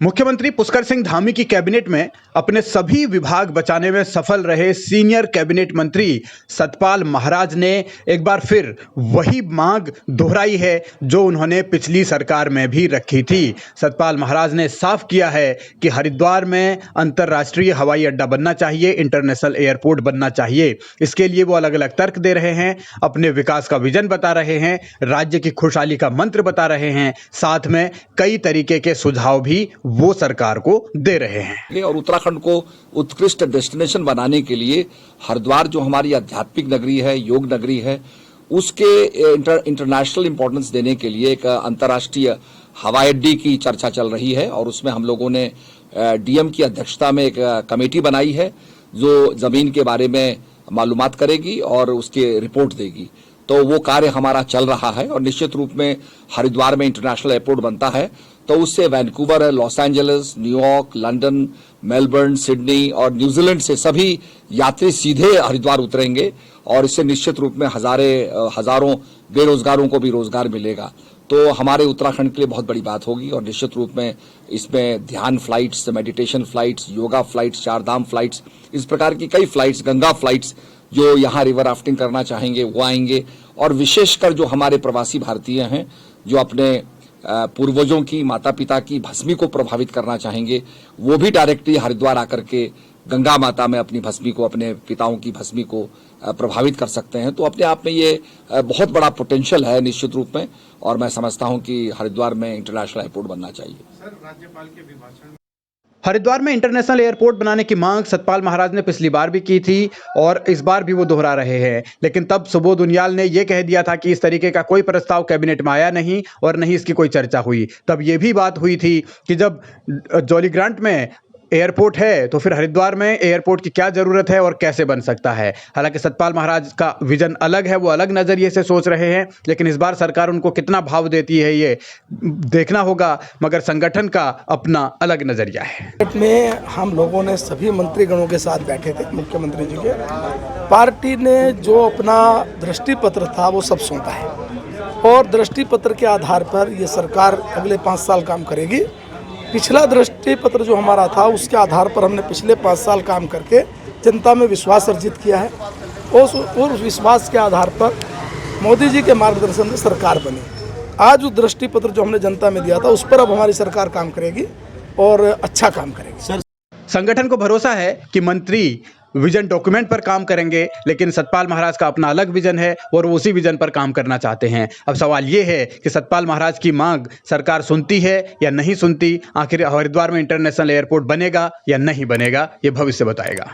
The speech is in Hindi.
मुख्यमंत्री पुष्कर सिंह धामी की कैबिनेट में अपने सभी विभाग बचाने में सफल रहे सीनियर कैबिनेट मंत्री सतपाल महाराज ने एक बार फिर वही मांग दोहराई है जो उन्होंने पिछली सरकार में भी रखी थी। सतपाल महाराज ने साफ किया है कि हरिद्वार में अंतर्राष्ट्रीय हवाई अड्डा बनना चाहिए, इंटरनेशनल एयरपोर्ट बनना चाहिए। इसके लिए वो अलग अलग तर्क दे रहे हैं, अपने विकास का विजन बता रहे हैं, राज्य की खुशहाली का मंत्र बता रहे हैं, साथ में कई तरीके के सुझाव भी वो सरकार को दे रहे हैं। और उत्तराखंड को उत्कृष्ट डेस्टिनेशन बनाने के लिए हरिद्वार जो हमारी आध्यात्मिक नगरी है, योग नगरी है, उसके इंटरनेशनल इंपॉर्टेंस देने के लिए एक अंतर्राष्ट्रीय हवाई अड्डे की चर्चा चल रही है। और उसमें हम लोगों ने डीएम की अध्यक्षता में एक कमेटी बनाई है जो जमीन के बारे में मालूमात करेगी और उसकी रिपोर्ट देगी। तो वो कार्य हमारा चल रहा है और निश्चित रूप में हरिद्वार में इंटरनेशनल एयरपोर्ट बनता है तो उससे Vancouver, Los Angeles, New York, London, Melbourne, Sydney और न्यूजीलैंड से सभी यात्री सीधे हरिद्वार उतरेंगे और इससे निश्चित रूप में हजारों बेरोजगारों को भी रोजगार मिलेगा। तो हमारे उत्तराखंड के लिए बहुत बड़ी बात होगी और निश्चित रूप में इसमें ध्यान flights, meditation flights, yoga flights, Chardham flights, इस प्रकार की कई फ्लाइट्स, गंगा फ्लाइट्स जो यहाँ रिवर राफ्टिंग करना चाहेंगे वो आएंगे। और विशेषकर जो हमारे प्रवासी भारतीय हैं जो अपने पूर्वजों की, माता पिता की भस्मी को प्रभावित करना चाहेंगे, वो भी डायरेक्टली हरिद्वार आकर के गंगा माता में अपनी भस्मी को, अपने पिताओं की भस्मी को प्रभावित कर सकते हैं। तो अपने आप में ये बहुत बड़ा पोटेंशियल है निश्चित रूप में और मैं समझता हूं कि हरिद्वार में इंटरनेशनल एयरपोर्ट बनना चाहिए। सर, राज्यपाल के अभिभाषण हरिद्वार में इंटरनेशनल एयरपोर्ट बनाने की मांग सतपाल महाराज ने पिछली बार भी की थी और इस बार भी वो दोहरा रहे हैं, लेकिन तब सुबोध उनियाल ने यह कह दिया था कि इस तरीके का कोई प्रस्ताव कैबिनेट में आया नहीं और नहीं इसकी कोई चर्चा हुई। तब ये भी बात हुई थी कि जब जॉलीग्रांट में एयरपोर्ट है तो फिर हरिद्वार में एयरपोर्ट की क्या जरूरत है और कैसे बन सकता है। हालांकि सतपाल महाराज का विजन अलग है, वो अलग नजरिए से सोच रहे हैं, लेकिन इस बार सरकार उनको कितना भाव देती है ये देखना होगा, मगर संगठन का अपना अलग नजरिया है। में हम लोगों ने सभी मंत्रीगणों के साथ बैठे थे, मुख्यमंत्री जी के। पार्टी ने जो अपना दृष्टि पत्र था वो सब सौंपा है और दृष्टि पत्र के आधार पर ये सरकार अगले 5 साल काम करेगी। पिछला दृष्टि पत्र जो हमारा था उसके आधार पर हमने पिछले 5 साल काम करके जनता में विश्वास अर्जित किया है। उस विश्वास के आधार पर मोदी जी के मार्गदर्शन से सरकार बनी। आज उस दृष्टि पत्र जो हमने जनता में दिया था उस पर अब हमारी सरकार काम करेगी और अच्छा काम करेगी। संगठन को भरोसा है कि मंत्री विजन डॉक्यूमेंट पर काम करेंगे, लेकिन सतपाल महाराज का अपना अलग विजन है और वो उसी विजन पर काम करना चाहते हैं। अब सवाल ये है कि सतपाल महाराज की मांग सरकार सुनती है या नहीं सुनती, आखिर हरिद्वार में इंटरनेशनल एयरपोर्ट बनेगा या नहीं बनेगा, ये भविष्य बताएगा।